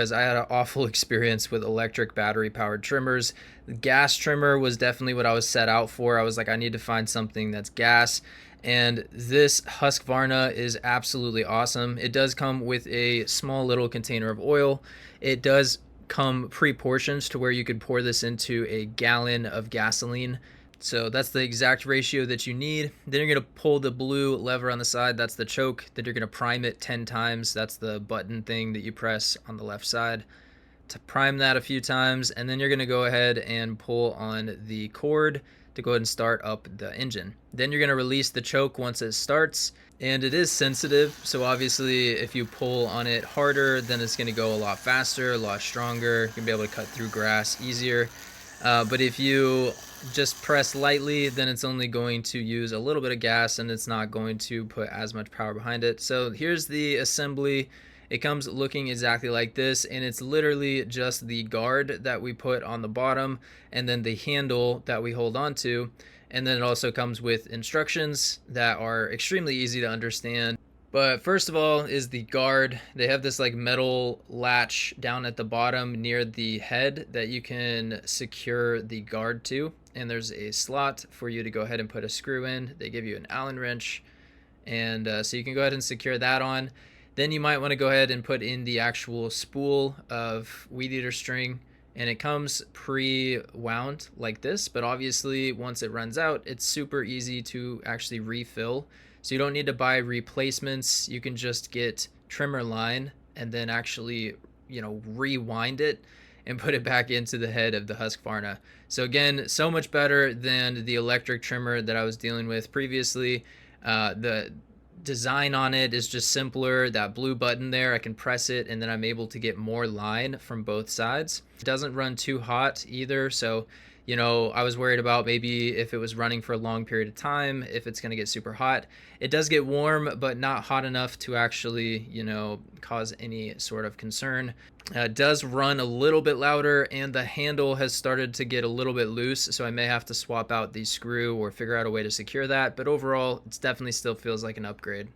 Because I had an awful experience with electric battery powered trimmers. The gas trimmer was definitely what I was set out for. I was like, I need to find something that's gas. And this Husqvarna is absolutely awesome. It does come with a small little container of oil. It does come pre-portioned to where you could pour this into a gallon of gasoline. So that's the exact ratio that you need. Then you're going to pull the blue lever on the side. That's the choke. Then you're going to prime it 10 times. That's the button thing that you press on the left side to prime that a few times. And then you're going to go ahead and pull on the cord to go ahead and start up the engine. Then you're going to release the choke once it starts. And it is sensitive. So obviously if you pull on it harder, then it's going to go a lot faster, a lot stronger. You're going to be able to cut through grass easier. But if you just press lightly, then it's only going to use a little bit of gas and it's not going to put as much power behind it. So here's the assembly. It comes looking exactly like this, and it's literally just the guard that we put on the bottom and then the handle that we hold on to. And then it also comes with instructions that are extremely easy to understand. But first of all is the guard. They have this like metal latch down at the bottom near the head that you can secure the guard to. And there's a slot for you to go ahead and put a screw in. They give you an Allen wrench. And so you can go ahead and secure that on. Then you might want to go ahead and put in the actual spool of weed eater string. And it comes pre-wound like this. But obviously once it runs out, it's super easy to actually refill. So you don't need to buy replacements. You can just get trimmer line and then actually, rewind it and put it back into the head of the Husqvarna. So again, so much better than the electric trimmer that I was dealing with previously. The design on it is just simpler. That blue button there, I can press it and then I'm able to get more line from both sides. It doesn't run too hot either, so I was worried about maybe if it was running for a long period of time, if it's going to get super hot. It does get warm, but not hot enough to actually, cause any sort of concern. It does run a little bit louder, and the handle has started to get a little bit loose, so I may have to swap out the screw or figure out a way to secure that. But overall, it definitely still feels like an upgrade.